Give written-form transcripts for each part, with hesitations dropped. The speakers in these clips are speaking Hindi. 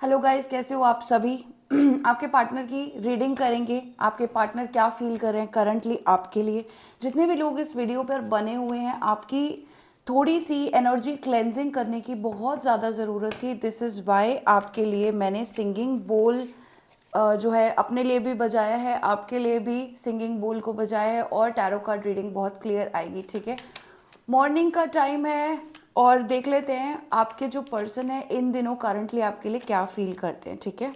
हेलो गाइस, कैसे हो आप सभी। आपके पार्टनर की रीडिंग करेंगे। आपके पार्टनर क्या फील कर रहे हैं करंटली आपके लिए। जितने भी लोग इस वीडियो पर बने हुए हैं, आपकी थोड़ी सी एनर्जी क्लेंजिंग करने की बहुत ज़्यादा ज़रूरत थी। दिस इज़ वाई आपके लिए मैंने सिंगिंग बोल जो है अपने लिए भी बजाया है, आपके लिए भी सिंगिंग बोल को बजाया है, और टैरो कार्ड रीडिंग बहुत क्लियर आएगी। ठीक है, मॉर्निंग का टाइम है और देख लेते हैं आपके जो पर्सन है इन दिनों करंटली आपके लिए क्या फील करते हैं। ठीक है,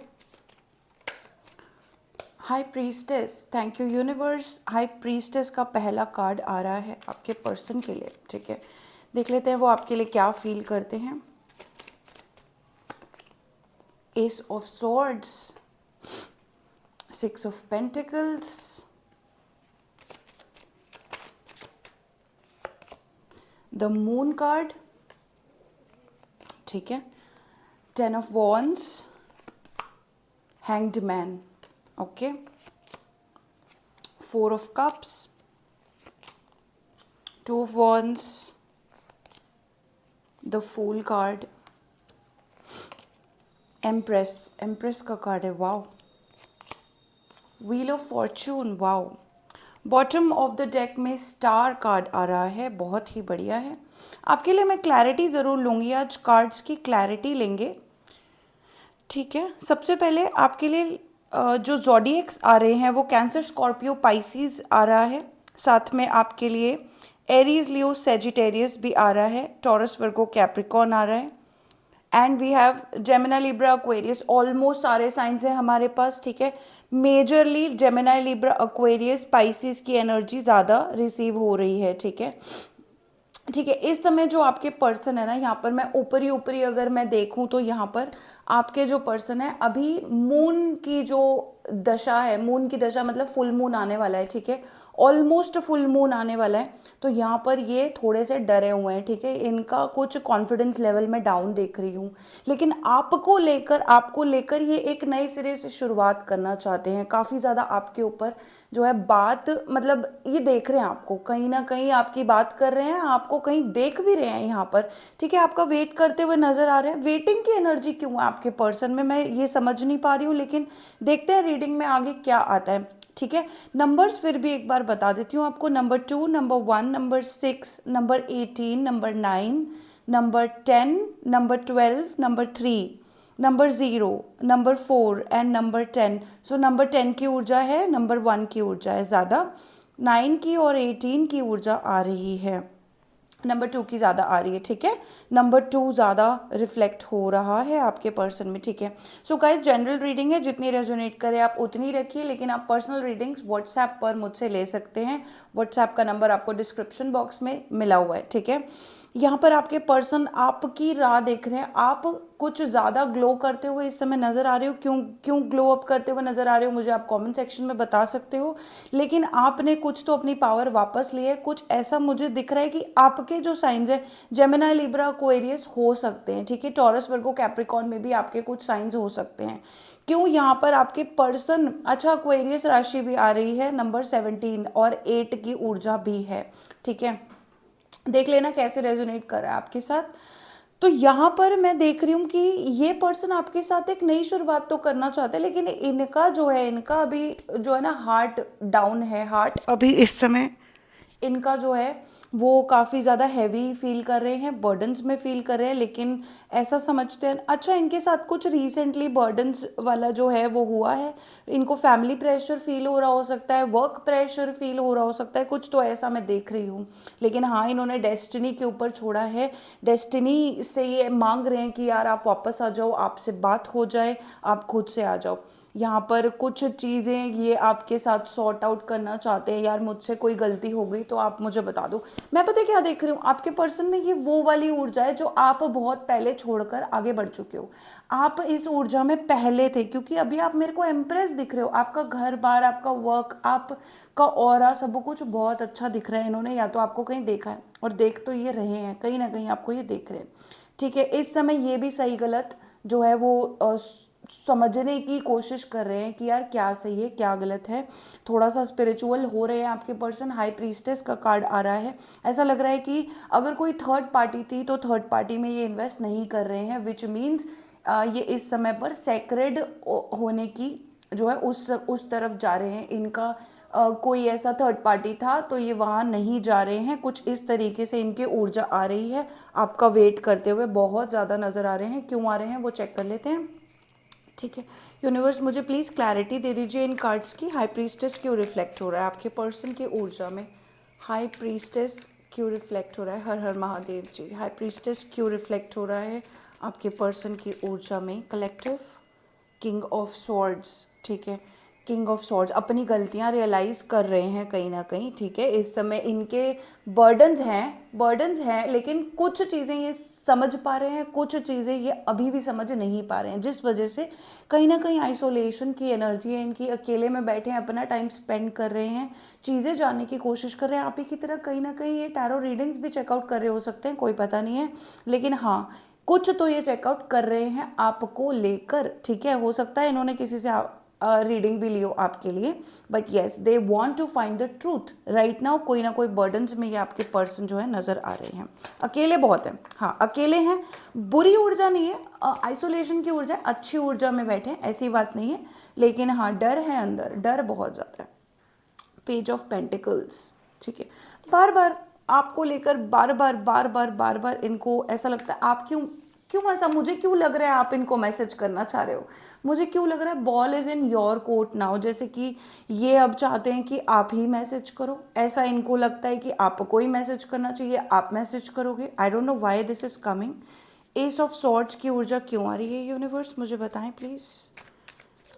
high priestess, thank you universe. High priestess का पहला कार्ड आ रहा है आपके पर्सन के लिए। ठीक है, देख लेते हैं वो आपके लिए क्या फील करते हैं। Ace of swords, six of pentacles, the moon card, ठीक है, ten of wands, hanged man, okay, four of cups, two of wands, the fool card, empress, empress का कार्ड है, wow, wheel of fortune, wow, bottom of the deck में स्टार कार्ड आ रहा है, बहुत ही बढ़िया है। आपके लिए मैं क्लैरिटी ज़रूर लूँगी, आज कार्ड्स की क्लैरिटी लेंगे। ठीक है, सबसे पहले आपके लिए जो ज़ोडिएक्स आ रहे हैं वो कैंसर, स्कॉर्पियो, पाइसिस आ रहा है। साथ में आपके लिए एरीज, लियो, सेजिटेरियस भी आ रहा है। टॉरस, वर्गो, कैप्रिकॉन आ रहा है। And we have Gemini, Libra, Aquarius. Almost सारे साइंस हैं हमारे पास। ठीक है, majorly Gemini, Libra, Aquarius, Pisces की एनर्जी ज़्यादा रिसीव हो रही है। ठीक है, ठीक है, इस समय जो आपके पर्सन है ना, यहाँ पर मैं ऊपरी ऊपरी अगर मैं देखूँ तो यहाँ पर आपके जो पर्सन है अभी मून की जो दशा है, मून की दशा मतलब फुल मून आने वाला है। ठीक है, ऑलमोस्ट फुल मून आने वाला है, तो यहाँ पर ये थोड़े से डरे हुए हैं। ठीक है, इनका कुछ कॉन्फिडेंस लेवल में डाउन देख रही हूँ, लेकिन आपको लेकर ये एक नए सिरे से शुरुआत करना चाहते हैं। काफ़ी ज़्यादा आपके ऊपर जो है बात, मतलब ये देख रहे हैं आपको, कहीं ना कहीं आपकी बात कर रहे हैं, आपको कहीं देख भी रहे हैं यहाँ पर। ठीक है, आपका वेट करते हुए नजर आ रहे हैं। वेटिंग की एनर्जी क्यों है आपके पर्सन में, मैं ये समझ नहीं पा रही हूँ, लेकिन देखते हैं रीडिंग में आगे क्या आता है। ठीक है, नंबर्स फिर भी एक बार बता देती हूँ आपको। Number 2, number 1, number 6, number 18, number 9, number 10, number 12, number 3, number 0, number 4 and number 10। So number 10 की ऊर्जा है, नंबर 1 की ऊर्जा है ज़्यादा, 9 की और 18 की ऊर्जा आ रही है, नंबर 2 की ज़्यादा आ रही है। ठीक है, नंबर 2 ज़्यादा रिफ्लेक्ट हो रहा है आपके पर्सन में। ठीक है, सो गाइस जनरल रीडिंग है, जितनी रेजोनेट करे आप उतनी रखिए, लेकिन आप पर्सनल रीडिंग्स व्हाट्सएप पर मुझसे ले सकते हैं। व्हाट्सएप का नंबर आपको डिस्क्रिप्शन बॉक्स में मिला हुआ है। ठीक है, यहाँ पर आपके पर्सन आपकी राह देख रहे हैं। आप कुछ ज़्यादा ग्लो करते हुए इस समय नज़र आ रहे हो। क्यों क्यों ग्लो अप करते हुए नज़र आ रहे हो, मुझे आप कमेंट सेक्शन में बता सकते हो। लेकिन आपने कुछ तो अपनी पावर वापस ली है। कुछ ऐसा मुझे दिख रहा है कि आपके जो साइंस है, जेमिनी, लिब्रा, एक्वेरियस हो सकते हैं। ठीक है, टॉरस, वर्गो, कैप्रिकॉन में भी आपके कुछ साइंस हो सकते हैं। क्यों यहाँ पर आपके पर्सन, अच्छा, एक्वेरियस राशि भी आ रही है, नंबर 17 और 8 की ऊर्जा भी है। ठीक है, देख लेना कैसे रेजोनेट कर रहा है आपके साथ। तो यहाँ पर मैं देख रही हूँ कि ये पर्सन आपके साथ एक नई शुरुआत तो करना चाहता है, लेकिन इनका जो है, इनका अभी जो है ना हार्ट डाउन है। हार्ट अभी इस समय इनका जो है वो काफ़ी ज़्यादा हैवी फील कर रहे हैं, बर्डन्स में फील कर रहे हैं। लेकिन ऐसा समझते हैं, अच्छा, इनके साथ कुछ रिसेंटली बर्डन्स वाला जो है वो हुआ है। इनको फैमिली प्रेशर फील हो रहा हो सकता है, वर्क प्रेशर फील हो रहा हो सकता है, कुछ तो ऐसा मैं देख रही हूँ। लेकिन हाँ, इन्होंने डेस्टिनी के ऊपर छोड़ा है। डेस्टिनी से ये मांग रहे हैं कि यार आप वापस आ जाओ, आपसे बात हो जाए, आप खुद से आ जाओ। यहाँ पर कुछ चीज़ें ये आपके साथ सॉर्ट आउट करना चाहते हैं। यार मुझसे कोई गलती हो गई तो आप मुझे बता दो। मैं पता है क्या देख रही हूँ, आपके पर्सन में ये वो वाली ऊर्जा है जो आप बहुत पहले छोड़कर आगे बढ़ चुके हो। आप इस ऊर्जा में पहले थे, क्योंकि अभी आप मेरे को एम्प्रेस दिख रहे हो। आपका घर बार, आपका वर्क, आपका ऑरा, सब कुछ बहुत अच्छा दिख रहा है। इन्होंने या तो आपको कहीं देखा है, और देख तो ये रहे हैं, कहीं ना कहीं आपको ये देख रहे हैं। ठीक है, इस समय ये भी सही गलत जो है वो समझने की कोशिश कर रहे हैं कि यार क्या सही है क्या गलत है। थोड़ा सा स्पिरिचुअल हो रहे हैं आपके पर्सन। हाई प्रीस्टेस का कार्ड आ रहा है। ऐसा लग रहा है कि अगर कोई थर्ड पार्टी थी तो थर्ड पार्टी में ये इन्वेस्ट नहीं कर रहे हैं, विच मीन्स ये इस समय पर सैक्रेड होने की जो है उस तरफ जा रहे हैं। इनका कोई ऐसा थर्ड पार्टी था तो ये वहाँ नहीं जा रहे हैं, कुछ इस तरीके से इनकी ऊर्जा आ रही है आपका वेट करते हुए, बहुत ज़्यादा नज़र आ रहे हैं। क्यों आ रहे हैं वो चेक कर लेते हैं। ठीक है यूनिवर्स, मुझे प्लीज़ क्लैरिटी दे दीजिए इन कार्ड्स की। हाई प्रीस्टेस क्यों रिफ्लेक्ट हो रहा है आपके पर्सन की ऊर्जा में? हाई प्रीस्टेस क्यों रिफ्लेक्ट हो रहा है? हर हर महादेव जी। हाई प्रीस्टेस क्यों रिफ्लेक्ट हो रहा है आपके पर्सन की ऊर्जा में? कलेक्टिव किंग ऑफ स्वॉर्ड्स, ठीक है। किंग ऑफ स्वॉर्ड्स अपनी गलतियां रियलाइज कर रहे हैं कहीं ना कहीं, ठीक है। इस समय इनके बर्डन्स हैं लेकिन कुछ चीज़ें ये समझ पा रहे हैं, कुछ चीज़ें ये अभी भी समझ नहीं पा रहे हैं, जिस वजह से कहीं ना कहीं आइसोलेशन की एनर्जी है इनकी। अकेले में बैठे हैं, अपना टाइम स्पेंड कर रहे हैं, चीज़ें जानने की कोशिश कर रहे हैं। आप ही की तरह कहीं ना कहीं ये टैरो रीडिंग्स भी चेकआउट कर रहे हो सकते हैं, कोई पता नहीं है, लेकिन हाँ कुछ तो ये चेकआउट कर रहे हैं आपको लेकर, ठीक है। हो सकता है इन्होंने किसी से रीडिंग भी लियो आपके लिए, but yes they want to find the truth right now. कोई ना कोई बर्डन्स में ये आपके पर्सन जो है नजर आ रहे हैं। अकेले बहुत है, हाँ अकेले हैं, बुरी ऊर्जा नहीं है, आइसोलेशन की ऊर्जा है, अच्छी ऊर्जा में बैठे हैं, ऐसी बात नहीं है, लेकिन हाँ डर है अंदर, डर बहुत ज़्यादा है। पेज ऑफ पेंटिकल्स, ठीक है। बार बार आपको लेकर बार बार इनको ऐसा लगता है, आप क्यों क्यों ऐसा, मुझे क्यों लग रहा है आप इनको मैसेज करना चाह रहे हो, मुझे क्यों लग रहा है ball is in your court now, जैसे कि ये अब चाहते हैं कि आप ही मैसेज करो, ऐसा इनको लगता है कि आपको ही मैसेज करना चाहिए, आप मैसेज करोगे। I don't know why this is coming. S of swords की ऊर्जा क्यों आ रही है यूनिवर्स, मुझे बताएं प्लीज,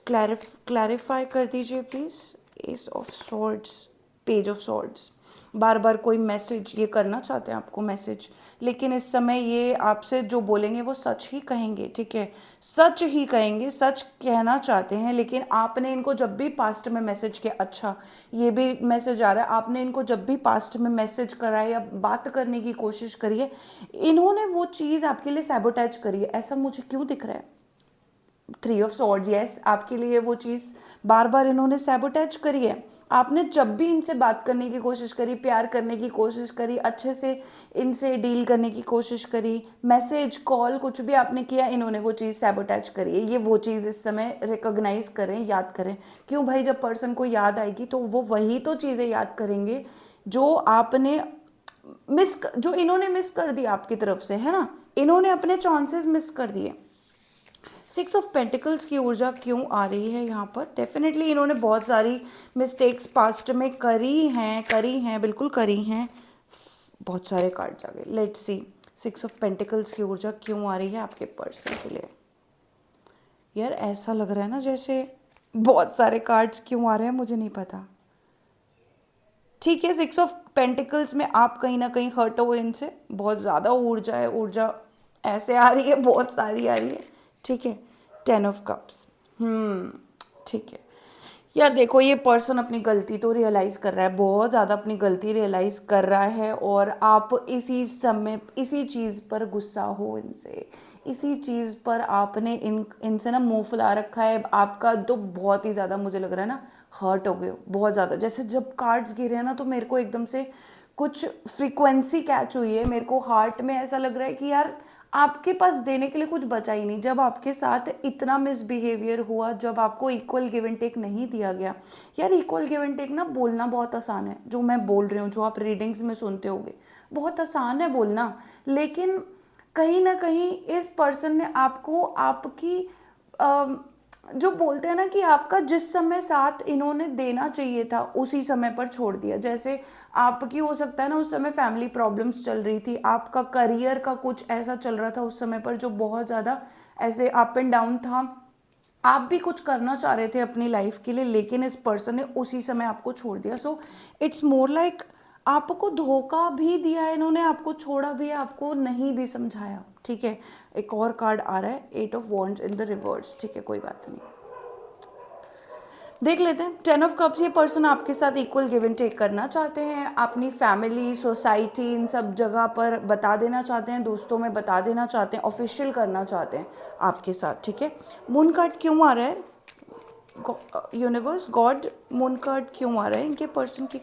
क्लैरिफाई कर दीजिए please. Ace of swords, page of swords, बार बार कोई मैसेज ये करना चाहते हैं आपको मैसेज, लेकिन इस समय ये आपसे जो बोलेंगे वो सच ही कहेंगे, ठीक है, सच ही कहेंगे, सच कहना चाहते हैं। लेकिन आपने इनको जब भी पास्ट में मैसेज किया, अच्छा ये भी मैसेज आ रहा है, आपने इनको जब भी पास्ट में मैसेज करा है या बात करने की कोशिश करी है, इन्होंने वो चीज़ आपके लिए सैबोटेज करी है, ऐसा मुझे क्यों दिख रहा है। थ्री ऑफ सॉर्ड्स, यस आपके लिए वो चीज़ बार बार इन्होंने सैबोटेज करी है। आपने जब भी इनसे बात करने की कोशिश करी, प्यार करने की कोशिश करी, अच्छे से इनसे डील करने की कोशिश करी, मैसेज कॉल कुछ भी आपने किया, इन्होंने वो चीज़ सैबोटेज करी है। ये वो चीज़ इस समय रिकॉग्नाइज करें, याद करें। क्यों भाई, जब पर्सन को याद आएगी तो वो वही तो चीज़ें याद करेंगे जो आपने जो इन्होंने मिस कर दिया आपकी तरफ से, है ना, इन्होंने अपने चांसेस मिस कर दिए। सिक्स ऑफ पेंटिकल्स की ऊर्जा क्यों आ रही है यहाँ पर? डेफिनेटली इन्होंने बहुत सारी मिस्टेक्स पास्ट में करी हैं, बिल्कुल करी हैं। बहुत सारे कार्ड्स आ गए, let's see six of pentacles की ऊर्जा क्यों आ रही है आपके पर्सन के लिए। यार ऐसा लग रहा है ना जैसे बहुत सारे कार्ड्स क्यों आ रहे हैं, मुझे नहीं पता। ठीक है, सिक्स ऑफ पेंटिकल्स में आप कहीं ना कहीं हर्ट हो इनसे, बहुत ज़्यादा ऊर्जा है, ऊर्जा ऐसे आ रही है, बहुत सारी आ रही है, ठीक है। टेन ऑफ कप्स, ठीक है। यार देखो ये पर्सन अपनी गलती तो रियलाइज़ कर रहा है, बहुत ज़्यादा अपनी गलती रियलाइज़ कर रहा है, और आप इसी समय इसी चीज़ पर गुस्सा हो इनसे, इसी चीज़ पर आपने इनसे ना मुंह फुला रखा है। आपका तो बहुत ही ज़्यादा मुझे लग रहा है ना हर्ट हो गए बहुत ज़्यादा। जैसे जब कार्ड्स गिरे हैं ना तो मेरे को एकदम से कुछ फ्रीक्वेंसी कैच हुई है, मेरे को हार्ट में ऐसा लग रहा है कि यार आपके पास देने के लिए कुछ बचा ही नहीं। जब आपके साथ इतना मिसबिहेवियर हुआ, जब आपको इक्वल गिव एंड टेक नहीं दिया गया। यार इक्वल गिव एंड टेक ना बोलना बहुत आसान है, जो मैं बोल रही हूँ, जो आप रीडिंग्स में सुनते होगे, बहुत आसान है बोलना, लेकिन कहीं ना कहीं इस पर्सन ने आपको आपकी जो बोलते हैं ना कि आपका जिस समय साथ इन्होंने देना चाहिए था उसी समय पर छोड़ दिया। जैसे आपकी हो सकता है ना उस समय फैमिली प्रॉब्लम्स चल रही थी, आपका करियर का कुछ ऐसा चल रहा था उस समय पर जो बहुत ज़्यादा ऐसे अप एंड डाउन था, आप भी कुछ करना चाह रहे थे अपनी लाइफ के लिए, लेकिन इस पर्सन ने उसी समय आपको छोड़ दिया। सो इट्स मोर लाइक आपको धोखा भी दिया है इन्होंने, आपको छोड़ा भी है, आपको नहीं भी समझाया, ठीक है। एक और कार्ड आ रहा है, eight of wands in the reverse, ठीक है, कोई बात नहीं, देख लेते हैं। टेन ऑफ कप्स, ये पर्सन आपके साथ इक्वल गिव एंड टेक करना चाहते हैं, अपनी फैमिली सोसाइटी इन सब जगह पर बता देना चाहते हैं, दोस्तों में बता देना चाहते हैं, ऑफिशियल करना चाहते हैं आपके साथ, ठीक है। मून कार्ड क्यों आ रहा है यूनिवर्स, गॉड, मून कार्ड क्यों आ रहा है इनके पर्सन की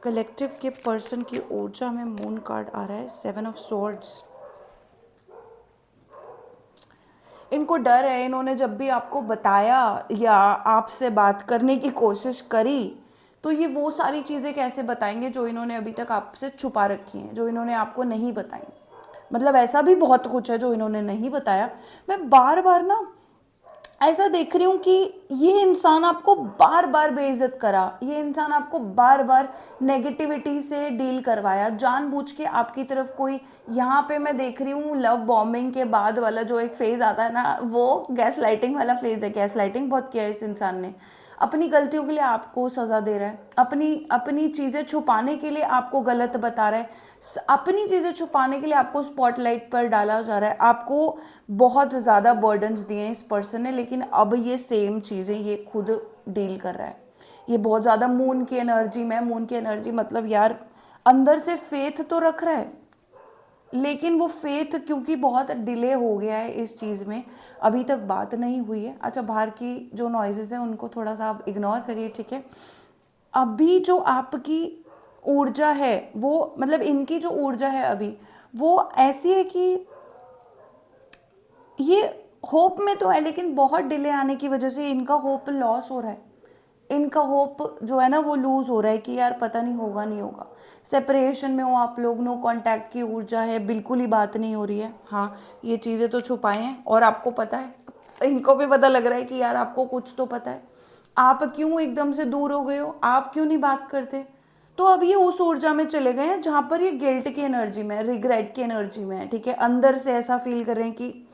कलेक्टिव के पर्सन की ऊर्जा में? मून कार्ड आ रहा है, सेवन ऑफ स्वॉर्ड्स। इनको डर है, इन्होंने जब भी आपको बताया या आपसे बात करने की कोशिश करी तो ये वो सारी चीज़ें कैसे बताएंगे जो इन्होंने अभी तक आपसे छुपा रखी हैं, जो इन्होंने आपको नहीं बताई। मतलब ऐसा भी बहुत कुछ है जो इन्होंने नहीं बताया। मैं बार बार ना ऐसा देख रही हूँ कि ये इंसान आपको बार बार बेइज्जत करा, ये इंसान आपको बार बार नेगेटिविटी से डील करवाया, जानबूझ के आपकी तरफ कोई। यहाँ पे मैं देख रही हूँ लव बॉम्बिंग के बाद वाला जो एक फेज आता है ना, वो गैस लाइटिंग वाला फेज है। गैस लाइटिंग बहुत किया है इस इंसान ने, अपनी गलतियों के लिए आपको सजा दे रहा है, अपनी अपनी चीज़ें छुपाने के लिए आपको गलत बता रहा है, अपनी चीज़ें छुपाने के लिए आपको स्पॉटलाइट पर डाला जा रहा है, आपको बहुत ज़्यादा बर्डन्स दिए हैं इस पर्सन ने। लेकिन अब ये सेम चीज़ें ये खुद डील कर रहा है। ये बहुत ज़्यादा मून की एनर्जी में, मून की एनर्जी मतलब यार अंदर से फेथ तो रख रहा है, लेकिन वो फेथ क्योंकि बहुत डिले हो गया है इस चीज़ में, अभी तक बात नहीं हुई है। अच्छा, बाहर की जो नॉइजेस हैं उनको थोड़ा सा आप इग्नोर करिए, ठीक है। अभी जो आपकी ऊर्जा है वो, मतलब इनकी जो ऊर्जा है अभी वो ऐसी है कि ये होप में तो है, लेकिन बहुत डिले आने की वजह से इनका होप लॉस हो रहा है। इनका होप जो है ना वो लूज हो रहा है कि यार पता नहीं होगा नहीं होगा। सेपरेशन में हो आप लोग, नो कांटेक्ट की ऊर्जा है, बिल्कुल ही बात नहीं हो रही है। हाँ, ये चीज़ें तो छुपाए हैं और आपको पता है, इनको भी पता लग रहा है कि यार आपको कुछ तो पता है। आप क्यों एकदम से दूर हो गए हो, आप क्यों नहीं बात करते। तो अब ये उस ऊर्जा में चले गए हैं जहाँ पर ये गिल्ट की एनर्जी में, रिग्रेट की एनर्जी में है, ठीक है। अंदर से ऐसा फील कर रहे हैं कि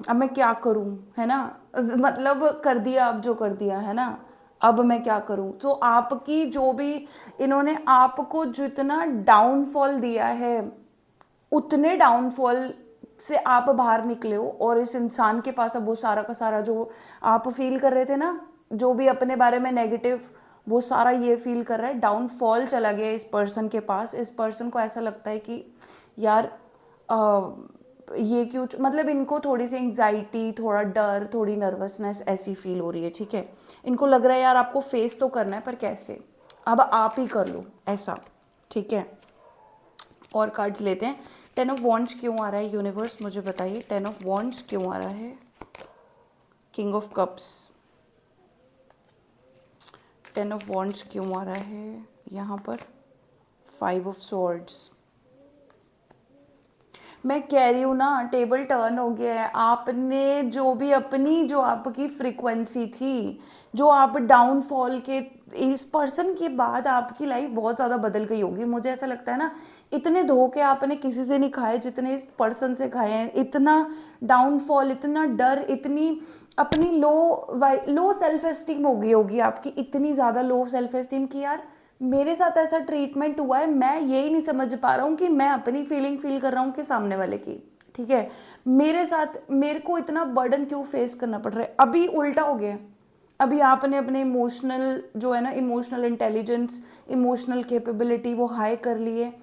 अब मैं क्या करूं, है ना। मतलब कर दिया, अब जो कर दिया है ना, अब मैं क्या करूं। तो आपकी जो भी, इन्होंने आपको जितना डाउनफॉल दिया है उतने डाउनफॉल से आप बाहर निकले हो, और इस इंसान के पास अब वो सारा का सारा जो आप फील कर रहे थे ना, जो भी अपने बारे में नेगेटिव, वो सारा ये फील कर रहा है। डाउनफॉल चला गया इस पर्सन के पास। इस पर्सन को ऐसा लगता है कि यार ये क्यों, मतलब इनको थोड़ी सी एंग्जाइटी, थोड़ा डर, थोड़ी नर्वसनेस ऐसी फील हो रही है, ठीक है। इनको लग रहा है यार आपको फेस तो करना है पर कैसे, अब आप ही कर लो ऐसा, ठीक है। और कार्ड्स लेते हैं। 10 ऑफ वॉन्ड्स क्यों आ रहा है यूनिवर्स, मुझे बताइए 10 ऑफ वॉन्ड्स क्यों आ रहा है। King of cups, 10 of wands क्यों आ रहा है यहाँ पर। 5 ऑफ स्वॉर्ड्स, मैं कह रही हूँ ना टेबल टर्न हो गया है। आपने जो भी अपनी, जो आपकी फ्रीक्वेंसी थी, जो आप डाउनफॉल के, इस पर्सन के बाद आपकी लाइफ बहुत ज़्यादा बदल गई होगी। मुझे ऐसा लगता है ना, इतने धोखे आपने किसी से नहीं खाए जितने इस पर्सन से खाए हैं। इतना डाउनफॉल, इतना डर, इतनी अपनी लो सेल्फ एस्टीम हो गई होगी आपकी, इतनी ज़्यादा लो सेल्फ एस्टीम की यार मेरे साथ ऐसा ट्रीटमेंट हुआ है, मैं यही नहीं समझ पा रहा हूँ कि मैं अपनी फीलिंग फील कर रहा हूँ कि सामने वाले की, ठीक है। मेरे साथ, मेरे को इतना बर्डन क्यों फेस करना पड़ रहा है। अभी उल्टा हो गया। अभी आपने अपने इमोशनल जो है ना, इमोशनल इंटेलिजेंस, इमोशनल कैपेबिलिटी वो हाई कर लिए।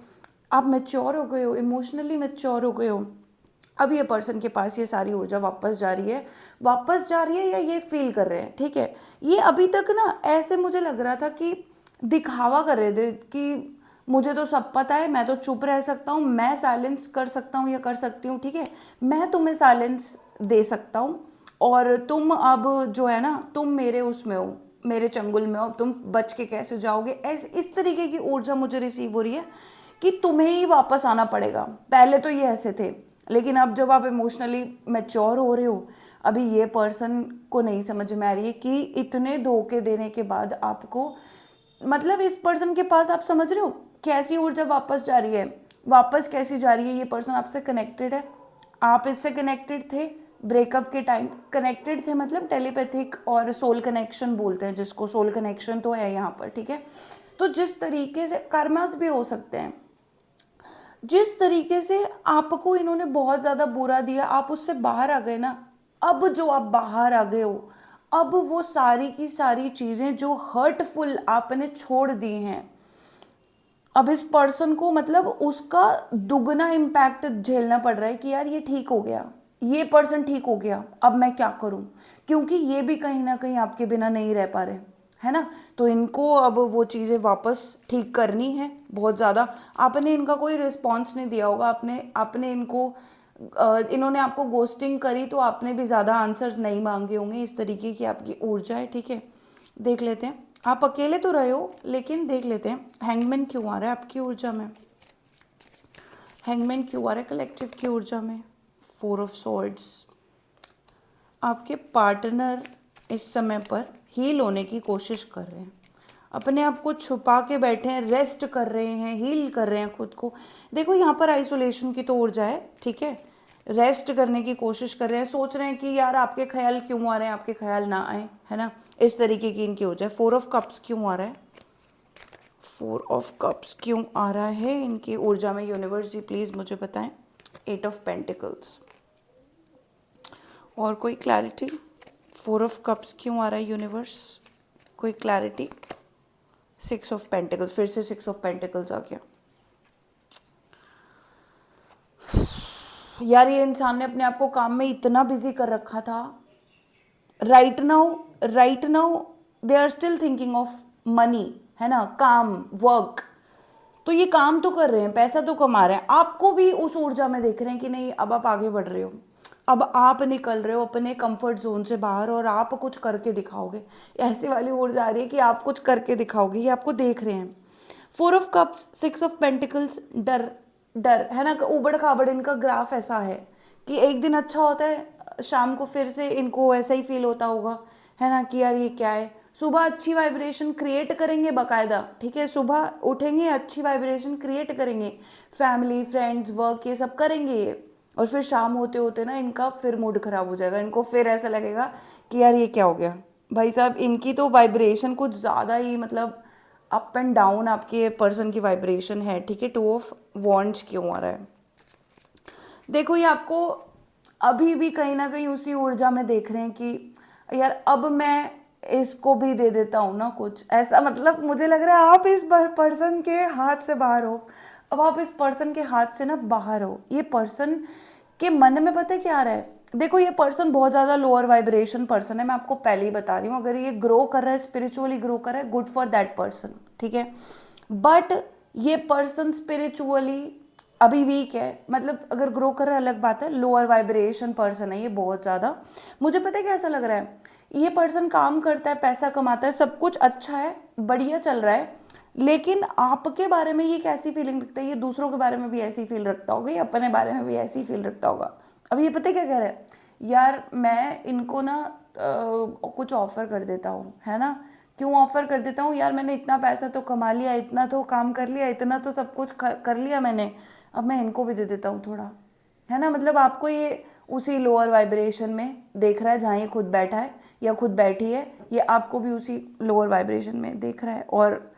आप मैच्योर हो गए हो, इमोशनली मैच्योर हो गए हो। अब ये पर्सन के पास ये सारी ऊर्जा वापस जा रही है, वापस जा रही है, या ये फील कर रहे हैं, ठीक है। ये अभी तक ना ऐसे मुझे लग रहा था कि दिखावा कर रहे थे कि मुझे तो सब पता है, मैं तो चुप रह सकता हूँ, मैं साइलेंस कर सकता हूँ या कर सकती हूँ, ठीक है। मैं तुम्हें साइलेंस दे सकता हूँ और तुम अब जो है ना, तुम मेरे उसमें हो, मेरे चंगुल में हो, तुम बच के कैसे जाओगे। ऐसे इस तरीके की ऊर्जा मुझे रिसीव हो रही है कि तुम्हें ही वापस आना पड़ेगा। पहले तो ये ऐसे थे, लेकिन अब जब आप इमोशनली मैच्योर हो रहे हो, अभी ये पर्सन को नहीं समझ में आ रही है कि इतने धोखे देने के बाद आपको, मतलब इस पर्सन के पास, आप समझ रहे हो कैसी ऊर्जा वापस जा रही है। वापस कैसी जा रही है, ये पर्सन आपसे कनेक्टेड है, आप इससे कनेक्टेड थे ब्रेकअप के टाइम, कनेक्टेड थे, मतलब टेलीपैथिक और सोल कनेक्शन बोलते हैं जिसको, सोल कनेक्शन तो है यहाँ पर, ठीक है। तो जिस तरीके से कर्मास भी हो सकते हैं, जिस तरीके से आपको इन्होंने बहुत ज़्यादा बुरा दिया, आप उससे बाहर आ गए ना। अब जो आप बाहर आ गए हो, अब वो सारी की सारी चीज़ें जो हर्टफुल आपने छोड़ दी हैं, अब इस पर्सन को मतलब उसका दुगना इम्पैक्ट झेलना पड़ रहा है कि यार ये ठीक हो गया, ये पर्सन ठीक हो गया, अब मैं क्या करूं। क्योंकि ये भी कहीं ना कहीं आपके बिना नहीं रह पा रहे, है ना। तो इनको अब वो चीज़ें वापस ठीक करनी है बहुत ज़्यादा। आपने इनका कोई रिस्पॉन्स नहीं दिया होगा, आपने आपने इनको इन्होंने आपको गोस्टिंग करी तो आपने भी ज़्यादा आंसर्स नहीं मांगे होंगे, इस तरीके की आपकी ऊर्जा है, ठीक है। देख लेते हैं, आप अकेले तो रहे हो लेकिन देख लेते हैं हैंगमैन क्यों आ रहा है आपकी ऊर्जा में। हैंगमैन क्यों आ रहा है कलेक्टिव की ऊर्जा में। 4 ऑफ स्वॉर्ड्स। आपके पार्टनर इस समय पर हील होने की कोशिश कर रहे हैं, अपने आप को छुपा के बैठे हैं, रेस्ट कर रहे हैं, हील कर रहे हैं खुद को। देखो यहाँ पर आइसोलेशन की तो ऊर्जा है, ठीक है, रेस्ट करने की कोशिश कर रहे हैं, सोच रहे हैं कि यार आपके ख्याल क्यों आ रहे हैं, आपके ख्याल ना आए, है ना, इस तरीके की इनकी ऊर्जा है। 4 ऑफ कप्स क्यों आ रहा है, 4 ऑफ कप्स क्यों आ रहा है इनकी ऊर्जा में, यूनिवर्स जी प्लीज़ मुझे बताएं। 8 ऑफ पेंटिकल्स। और कोई क्लैरिटी, 4 ऑफ कप्स क्यों आ रहा है यूनिवर्स, कोई क्लैरिटी। 6 ऑफ पेंटिकल्स, फिर से 6 ऑफ पेंटिकल्स आ गया। यार ये इंसान ने अपने आप को काम में इतना बिजी कर रखा था, right now they are still thinking of money, है ना, काम, वर्क। तो ये काम तो कर रहे हैं, पैसा तो कमा रहे हैं, आपको भी उस ऊर्जा में देख रहे हैं कि नहीं अब आप आगे बढ़ रहे हो, अब आप निकल रहे हो अपने कंफर्ट जोन से बाहर और आप कुछ करके दिखाओगे। ऐसी वाली ऊर्जा आ रही है कि आप कुछ करके दिखाओगे, ये आपको देख रहे हैं। 4 ऑफ कप्स, 6 ऑफ पेंटिकल्स, डर, डर है ना, उबड़ खाबड़ इनका ग्राफ ऐसा है कि एक दिन अच्छा होता है, शाम को फिर से इनको ऐसा ही फील होता होगा, है ना, कि यार ये क्या है। सुबह अच्छी वाइब्रेशन क्रिएट करेंगे बाकायदा, ठीक है, सुबह उठेंगे अच्छी वाइब्रेशन क्रिएट करेंगे, फैमिली फ्रेंड्स वर्क ये सब करेंगे ये, और फिर शाम होते होते ना इनका फिर मूड खराब हो जाएगा, इनको फिर ऐसा लगेगा कि यार ये क्या हो गया। भाई साहब इनकी तो वाइब्रेशन कुछ ज़्यादा ही मतलब अप एंड डाउन आपके पर्सन की वाइब्रेशन है, ठीक है। 2 ऑफ वॉन्ड्स क्यों आ रहा है, देखो ये आपको अभी भी कहीं ना कहीं उसी ऊर्जा में देख रहे हैं कि यार अब मैं इसको भी दे देता हूँ ना कुछ ऐसा, मतलब मुझे लग रहा है आप इस पर्सन के हाथ से बाहर हो, अब आप इस पर्सन के हाथ से ना बाहर हो। ये पर्सन के मन में पता है क्या आ रहा है, देखो ये पर्सन बहुत ज़्यादा लोअर वाइब्रेशन पर्सन है, मैं आपको पहले ही बता रही हूँ, अगर ये ग्रो कर रहा है स्पिरिचुअली ग्रो कर रहा है, गुड फॉर दैट पर्सन, ठीक है। बट ये पर्सन स्पिरिचुअली अभी वीक है, मतलब अगर ग्रो कर रहा है अलग बात है, लोअर वाइब्रेशन पर्सन है ये बहुत ज़्यादा। मुझे पता है कैसा लग रहा है, ये पर्सन काम करता है, पैसा कमाता है, सब कुछ अच्छा है, बढ़िया चल रहा है, लेकिन आपके बारे में ये कैसी फीलिंग रखता है, ये दूसरों के बारे में भी ऐसी फील रखता होगा, ये अपने बारे में भी ऐसी फील रखता होगा। अब ये पता है क्या कह रहा है, यार मैं इनको ना कुछ ऑफर कर देता हूँ, है ना, क्यों ऑफर कर देता हूँ यार, मैंने इतना पैसा तो कमा लिया, इतना तो काम कर लिया, इतना तो सब कुछ कर लिया मैंने, अब मैं इनको भी दे देता हूँ थोड़ा, है ना। मतलब आपको ये उसी लोअर वाइब्रेशन में देख रहा है जहाँ ये खुद बैठा है या खुद बैठी है, ये आपको भी उसी लोअर वाइब्रेशन में देख रहा है, और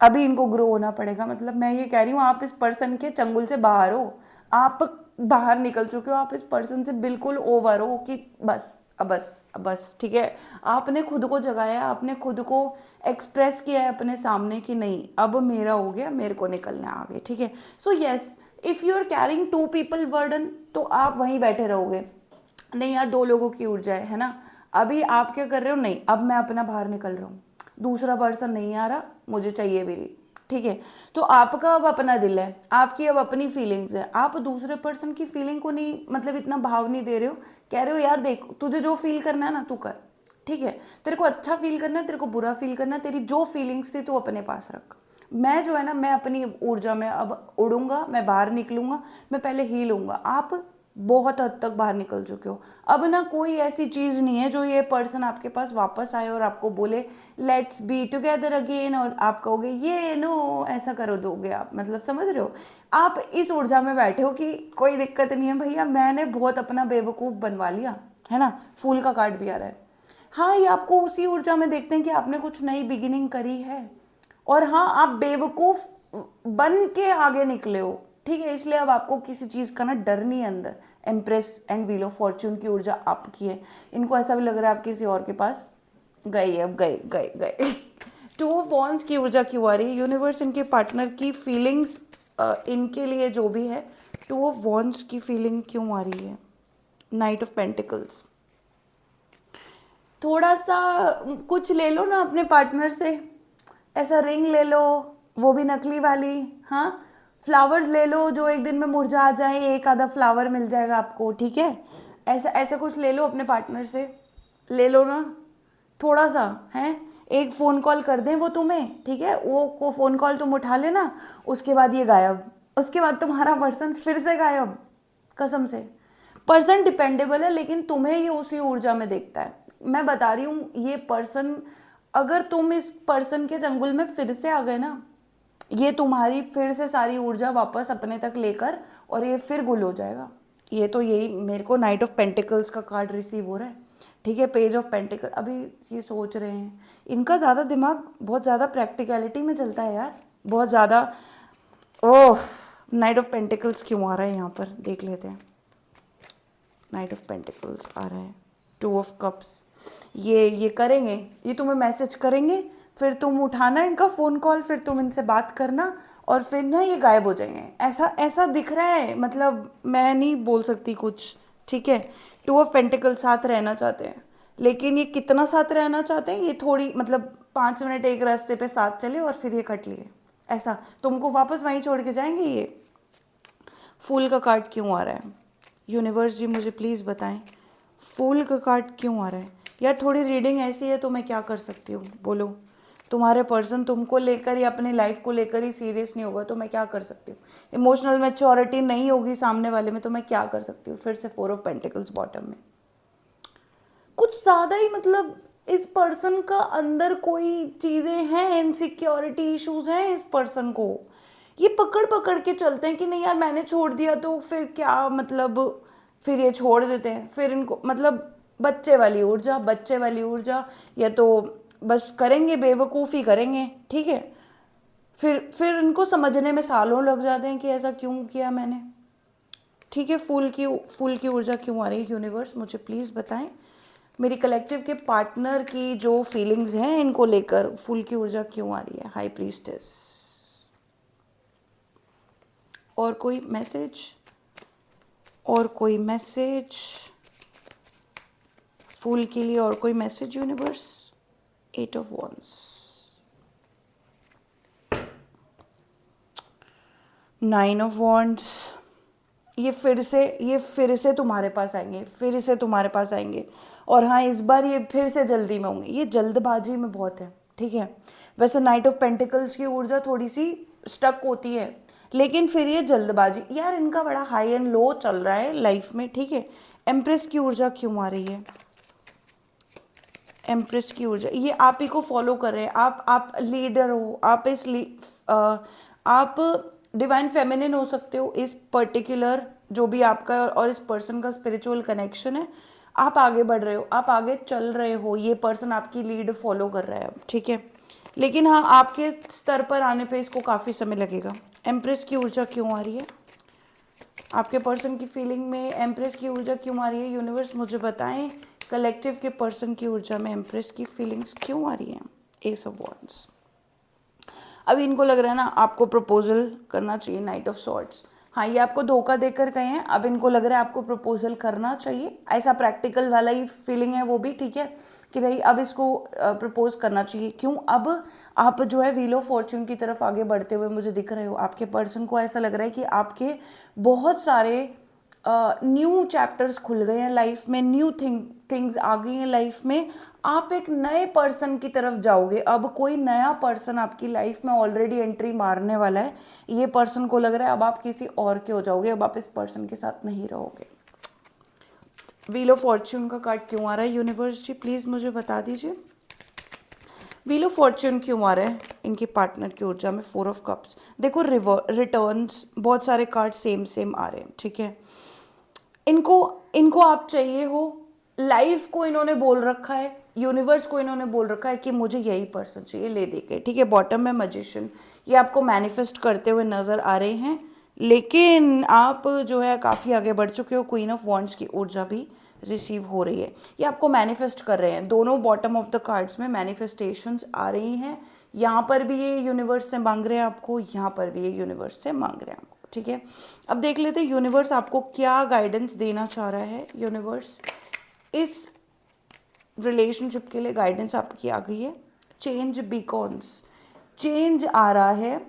अभी इनको ग्रो होना पड़ेगा। मतलब मैं ये कह रही हूँ आप इस पर्सन के चंगुल से बाहर हो, आप बाहर निकल चुके हो, आप इस पर्सन से बिल्कुल ओवर हो कि बस अब बस अब बस, ठीक है। आपने खुद को जगाया, आपने खुद को एक्सप्रेस किया है अपने सामने कि नहीं अब मेरा हो गया, मेरे को निकलना है आगे, ठीक है। So yes, if you are carrying 2 people burden तो आप वहीं बैठे रहोगे, नहीं यार 2 लोगों की ऊर्जा है ना। अभी आप क्या कर रहे हो, नहीं अब मैं अपना बाहर निकल रहा हूँ, दूसरा पर्सन नहीं आ रहा, मुझे चाहिए भी नहीं, ठीक है। तो आपका अब अपना दिल है, आपकी अब अपनी फीलिंग्स है, आप दूसरे पर्सन की फीलिंग को नहीं मतलब इतना भाव नहीं दे रहे हो, कह रहे हो यार देख तुझे जो फील करना है ना तू कर, ठीक है, तेरे को अच्छा फील करना है, तेरे को बुरा फील करना है, तेरी जो फीलिंग्स थी तू अपने पास रख, मैं जो है ना मैं अपनी ऊर्जा में अब उड़ूंगा, मैं बाहर निकलूंगा, मैं पहले हील होऊंगा। आप बहुत हद तक बाहर निकल चुके हो, अब ना कोई ऐसी चीज़ नहीं है जो ये पर्सन आपके पास वापस आए और आपको बोले लेट्स बी टुगेदर अगेन, और आप कहोगे ये नो ऐसा करो दोगे आप, मतलब समझ रहे हो, आप इस ऊर्जा में बैठे हो कि कोई दिक्कत नहीं है भैया, मैंने बहुत अपना बेवकूफ़ बनवा लिया, है ना, फूल का कार्ड भी आ रहा है। हाँ ये आपको उसी ऊर्जा में देखते हैं कि आपने कुछ नई बिगिनिंग करी है, और हाँ आप बेवकूफ़ बन के आगे निकले हो, ठीक है, इसलिए अब आपको किसी चीज़ का ना डर नहीं है अंदर। Empress and wheel of Fortune की ऊर्जा आपकी है, इनको ऐसा भी लग रहा है आप किसी और के पास गए, अब गए गए गए। 2 ऑफ वॉन्ड्स की ऊर्जा क्यों आ रही है, यूनिवर्स इनके पार्टनर की फीलिंग्स इनके लिए जो भी है, 2 ऑफ वॉन्ड्स की फीलिंग क्यों आ रही है। नाइट ऑफ पेंटिकल्स, थोड़ा सा कुछ ले लो ना अपने पार्टनर से, ऐसा रिंग ले लो, वो भी नकली वाली, हाँ फ्लावर्स ले लो जो एक दिन में मुरझा जाए, एक आधा फ्लावर मिल जाएगा आपको, ठीक है। ऐसा ऐसा कुछ ले लो अपने पार्टनर से, ले लो ना थोड़ा सा, है। एक फ़ोन कॉल कर दें वो तुम्हें, ठीक है, वो को फ़ोन कॉल तुम उठा लेना, उसके बाद ये गायब, उसके बाद तुम्हारा पर्सन फिर से गायब, कसम से। पर्सन डिपेंडेबल है लेकिन तुम्हें ये उसी ऊर्जा में देखता है। मैं बता रही हूँ ये पर्सन, अगर तुम इस पर्सन के चंगुल में फिर से आ गए ना, ये तुम्हारी फिर से सारी ऊर्जा वापस अपने तक लेकर और ये फिर गुल हो जाएगा। ये तो यही मेरे को नाइट ऑफ पेंटिकल्स का कार्ड रिसीव हो रहा है, ठीक है। पेज ऑफ पेंटिकल, अभी ये सोच रहे हैं, इनका ज़्यादा दिमाग बहुत ज़्यादा प्रैक्टिकलिटी में चलता है यार, बहुत ज़्यादा। ओह, नाइट ऑफ पेंटिकल्स क्यों आ रहा है यहाँ पर, देख लेते हैं। नाइट ऑफ पेंटिकल्स आ रहा है, टू ऑफ कप्स। ये करेंगे, ये तुम्हें मैसेज करेंगे, फिर तुम उठाना इनका फ़ोन कॉल, फिर तुम इनसे बात करना और फिर ना ये गायब हो जाएंगे। ऐसा ऐसा दिख रहा है, मतलब मैं नहीं बोल सकती कुछ, ठीक है। टू ऑफ पेंटिकल साथ रहना चाहते हैं, लेकिन ये कितना साथ रहना चाहते हैं, ये थोड़ी मतलब 5 मिनट एक रास्ते पे साथ चले और फिर ये कट लिए, ऐसा तुमको वापस वहीं छोड़ के जाएंगे ये। फूल का कार्ड क्यों आ रहा है यूनिवर्स जी, मुझे प्लीज़ बताएं, फूल का कार्ड क्यों आ रहा है। यार थोड़ी रीडिंग ऐसी है तो मैं क्या कर सकती हूँ, बोलो। तुम्हारे पर्सन तुमको लेकर या अपनी लाइफ को लेकर ही सीरियस नहीं होगा तो मैं क्या कर सकती हूँ। इमोशनल मैच्योरिटी नहीं होगी सामने वाले में तो मैं क्या कर सकती हूँ। फिर से 4 ऑफ पेंटिकल्स बॉटम में, कुछ ज़्यादा ही मतलब इस पर्सन का अंदर कोई चीज़ें हैं, इनसिक्योरिटी इश्यूज हैं इस पर्सन को। ये पकड़ पकड़ के चलते हैं कि नहीं यार मैंने छोड़ दिया तो फिर क्या, मतलब फिर ये छोड़ देते हैं, फिर इनको मतलब बच्चे वाली ऊर्जा, बच्चे वाली ऊर्जा, या तो बस करेंगे बेवकूफ़ी करेंगे, ठीक है। फिर इनको समझने में सालों लग जाते हैं कि ऐसा क्यों किया मैंने, ठीक है। फूल की ऊर्जा क्यों आ रही है यूनिवर्स, मुझे प्लीज़ बताएं। मेरी कलेक्टिव के पार्टनर की जो फीलिंग्स हैं इनको लेकर फूल की ऊर्जा क्यों आ रही है। हाई प्रीस्टेस, और कोई मैसेज, और कोई मैसेज फूल के लिए, और कोई message universe. 8 of wands, 9 of wands. ये फिर से तुम्हारे पास आएंगे, फिर से तुम्हारे पास आएंगे, और हाँ इस बार ये फिर से जल्दी में होंगे। ये जल्दबाजी में बहुत है, ठीक है। वैसे नाइट ऑफ पेंटिकल्स की ऊर्जा थोड़ी सी स्टक होती है, लेकिन फिर ये जल्दबाजी, यार इनका बड़ा हाई एंड लो चल रहा है लाइफ में, ठीक है। एम्प्रेस की ऊर्जा क्यों आ रही है, एम्प्रेस की ऊर्जा, ये आप ही को फॉलो कर रहे हैं, आप लीडर हो, आप डिवाइन फेमिनिन हो सकते हो इस पर्टिकुलर जो भी आपका और इस पर्सन का स्पिरिचुअल कनेक्शन है। आप आगे बढ़ रहे हो, आप आगे चल रहे हो, ये पर्सन आपकी लीड फॉलो कर रहा है अब, ठीक है। लेकिन हाँ आपके स्तर पर आने पे इसको काफ़ी समय लगेगा। एम्प्रेस की ऊर्जा क्यों आ रही है आपके पर्सन की फीलिंग में, एम्प्रेस की ऊर्जा क्यों आ रही है यूनिवर्स, मुझे बताएं। कलेक्टिव के पर्सन की ऊर्जा में एम्प्रेस की फीलिंग्स क्यों आ रही हैं। एस ऑफ वॉन्ड्स, अभी इनको लग रहा है ना आपको प्रपोजल करना चाहिए। नाइट ऑफ सॉर्ड्स, हाँ ये आपको धोखा देकर गए हैं, अब इनको लग रहा है आपको प्रपोजल करना चाहिए, ऐसा प्रैक्टिकल वाला ही फीलिंग है वो भी, ठीक है, कि भाई अब इसको प्रपोज करना चाहिए। क्यों, अब आप जो है व्हील ऑफ फॉर्च्यून की तरफ आगे बढ़ते हुए मुझे दिख रहे हो। आपके पर्सन को ऐसा लग रहा है कि आपके बहुत सारे न्यू चैप्टर्स खुल गए हैं लाइफ में, न्यू थिंग्स आ गई हैं लाइफ में। आप एक नए पर्सन की तरफ जाओगे, अब कोई नया पर्सन आपकी लाइफ में ऑलरेडी एंट्री मारने वाला है। ये पर्सन को लग रहा है अब आप किसी और के हो जाओगे, अब आप इस पर्सन के साथ नहीं रहोगे। व्हील ऑफ फॉर्च्यून का कार्ड क्यों आ रहा है यूनिवर्स जी, प्लीज़ मुझे बता दीजिए। व्हील ऑफ फॉर्च्यून क्यों आ रहा है इनकी पार्टनर की ऊर्जा में। 4 ऑफ कप्स, देखो रिटर्न्स, बहुत सारे कार्ड सेम आ रहे हैं, ठीक है। इनको आप चाहिए हो, लाइफ को इन्होंने बोल रखा है, यूनिवर्स को इन्होंने बोल रखा है कि मुझे यही पर्सन चाहिए, ले दे के, ठीक है। बॉटम में मैजिशियन, ये आपको मैनिफेस्ट करते हुए नजर आ रहे हैं, लेकिन आप जो है काफ़ी आगे बढ़ चुके हो। क्वीन ऑफ वॉन्ड्स की ऊर्जा भी रिसीव हो रही है, ये आपको मैनिफेस्ट कर रहे हैं। दोनों बॉटम ऑफ द कार्ड्स में मैनिफेस्टेशंस आ रही हैं। यहाँ पर भी ये यूनिवर्स से मांग रहे हैं आपको, यहाँ पर भी ये यूनिवर्स से मांग रहे हैं आपको, ठीक है। अब देख लेते हैं यूनिवर्स आपको क्या गाइडेंस देना चाह रहा है। यूनिवर्स इस रिलेशनशिप के लिए गाइडेंस आपकी आ गई है। चेंज बीकॉन्स, चेंज आ रहा है,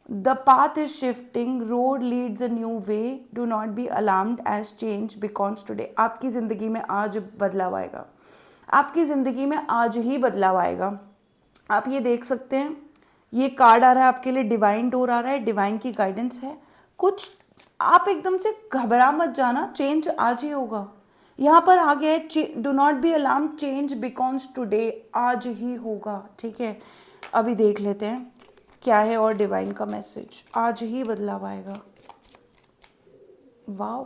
the path is shifting, road leads a new way, do not be alarmed as change because today. आपकी ज़िंदगी में आज बदलाव आएगा, आपकी ज़िंदगी में आज ही बदलाव आएगा। आप ये देख सकते हैं, ये कार्ड आ रहा है आपके लिए, डिवाइन डोर आ रहा है, डिवाइन की गाइडेंस है। कुछ आप एकदम से घबरा मत जाना, चेंज आज ही होगा। यहाँ पर आ गया है do not B alarm, change because today, आज ही होगा। ठीक है, अभी देख लेते हैं क्या है और डिवाइन का मैसेज। आज ही बदलाव आएगा। वाओ,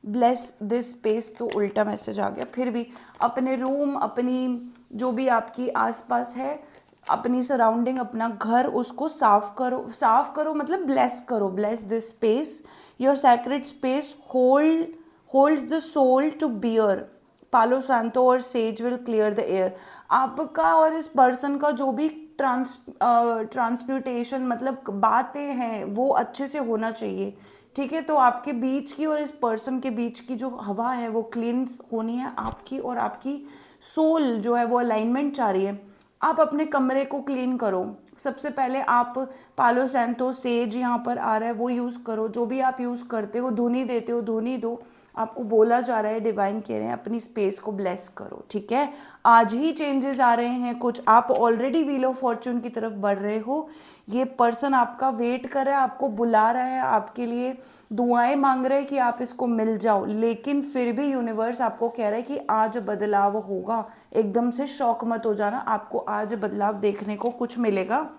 ब्लेस दिस स्पेस, तो उल्टा मैसेज आ गया। फिर भी अपने रूम, अपनी जो भी आपकी आसपास है, अपनी सराउंडिंग, अपना घर, उसको साफ करो। साफ करो मतलब ब्लेस करो। Bless this space, your sacred space hold the soul to bear. Palo santo और sage will clear the air. आपका और इस पर्सन का जो भी ट्रांसम्यूटेशन मतलब बातें हैं वो अच्छे से होना चाहिए। ठीक है, तो आपके बीच की और इस पर्सन के बीच की जो हवा है वो क्लींस होनी है। आपकी और आपकी सोल जो है वो अलाइनमेंट चाह रही है। आप अपने कमरे को क्लीन करो। सबसे पहले आप पालो सैंतो, सेज यहाँ पर आ रहा है, वो यूज़ करो। जो भी आप यूज़ करते हो, धुनी देते हो, धुनी दो। आपको बोला जा रहा है, डिवाइन कह रहे हैं अपनी स्पेस को ब्लेस करो। ठीक है, आज ही चेंजेस आ रहे हैं कुछ। आप ऑलरेडी व्हील ऑफ फॉर्चून की तरफ बढ़ रहे हो। ये पर्सन आपका वेट कर रहा है, आपको बुला रहा है, आपके लिए दुआएं मांग रहे हैं कि आप इसको मिल जाओ। लेकिन फिर भी यूनिवर्स आपको कह रहा है कि आज बदलाव होगा। एकदम से शॉक मत हो जाना, आपको आज बदलाव देखने को कुछ मिलेगा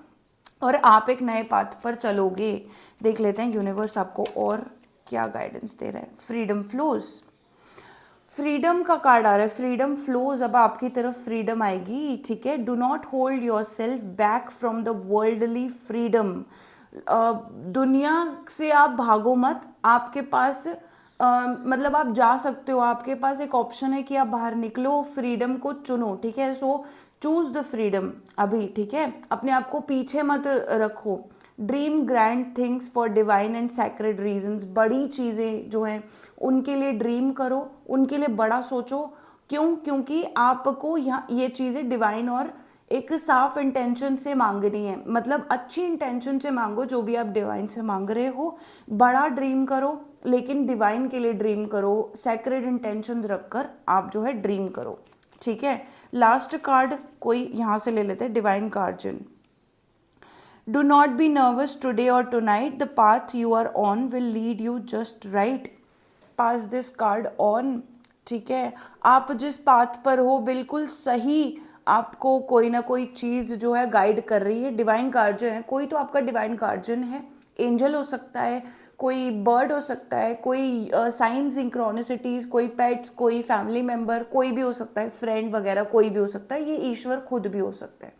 और आप एक नए पाथ पर चलोगे। देख लेते हैं यूनिवर्स आपको और क्या गाइडेंस दे रहा है। फ्रीडम फ्लोज, फ्रीडम का कार्ड आ रहा है, फ्रीडम फ्लोज। अब आपकी तरफ फ्रीडम आएगी। ठीक है, do not hold your self back from the worldly freedom. दुनिया से आप भागो मत। आपके पास मतलब आप जा सकते हो, आपके पास एक ऑप्शन है कि आप बाहर निकलो, फ्रीडम को चुनो। ठीक है, सो चूज द फ्रीडम अभी। ठीक है, अपने आप को पीछे मत रखो। Dream grand things for divine and sacred reasons. बड़ी चीज़ें जो हैं उनके लिए ड्रीम करो, उनके लिए बड़ा सोचो। क्यों? क्योंकि आपको यहाँ ये चीज़ें डिवाइन और एक साफ इंटेंशन से मांगनी है। मतलब अच्छी इंटेंशन से मांगो जो भी आप डिवाइन से मांग रहे हो। बड़ा ड्रीम करो, लेकिन डिवाइन के लिए ड्रीम करो। सैक्रेड इंटेंशन रखकर आप जो है ड्रीम करो। ठीक है, लास्ट कार्ड कोई यहाँ से ले लेते हैं, divine guardian. Do not be nervous today or tonight. The path you are on will lead you just right. Pass this card on. ठीक है, आप जिस पाथ पर हो बिल्कुल सही, आपको कोई ना कोई चीज़ जो है गाइड कर रही है। डिवाइन गार्जियन है, कोई तो आपका डिवाइन गार्जियन है। एंजल हो सकता है, कोई बर्ड हो सकता है, कोई साइन सिंक्रोनिसिटीज, कोई पेट्स, कोई फैमिली मेम्बर, कोई भी हो सकता है, फ्रेंड वगैरह कोई भी हो सकता है। ये ईश्वर खुद भी हो सकता है।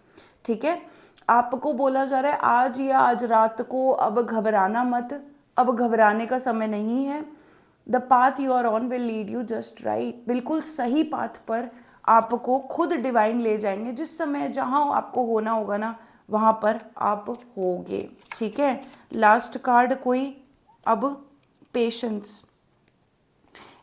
ठीक है, आपको बोला जा रहा है आज या आज रात को अब घबराना मत, अब घबराने का समय नहीं है। The path you are on will lead you just right. बिल्कुल सही पाथ पर आपको खुद डिवाइन ले जाएंगे। जिस समय जहाँ आपको होना होगा ना वहाँ पर आप होगे। ठीक है, लास्ट कार्ड कोई अब patience.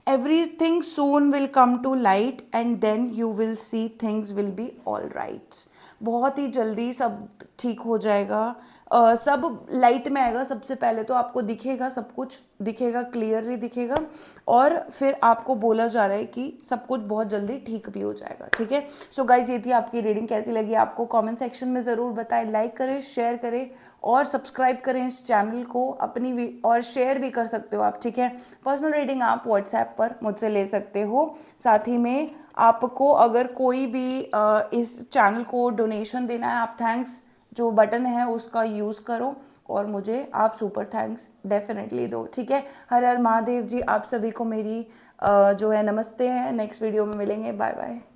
Everything soon will come to light and then you will see things will be all right. बहुत ही जल्दी सब ठीक हो जाएगा। सब लाइट में आएगा। सबसे पहले तो आपको दिखेगा, सब कुछ दिखेगा, क्लियरली दिखेगा। और फिर आपको बोला जा रहा है कि सब कुछ बहुत जल्दी ठीक भी हो जाएगा। ठीक है, सो गाइज ये थी आपकी रीडिंग। कैसी लगी आपको कमेंट सेक्शन में ज़रूर बताएं। लाइक करें, शेयर करें और सब्सक्राइब करें इस चैनल को अपनी, और शेयर भी कर सकते हो आप। ठीक है, पर्सनल रीडिंग आप व्हाट्सएप पर मुझसे ले सकते हो। साथ ही में आपको अगर कोई भी इस चैनल को डोनेशन देना है, आप थैंक्स जो बटन है उसका यूज़ करो और मुझे आप सुपर थैंक्स डेफिनेटली दो। ठीक है, हर हर महादेव जी। आप सभी को मेरी जो है नमस्ते है। नेक्स्ट वीडियो में मिलेंगे। Bye bye.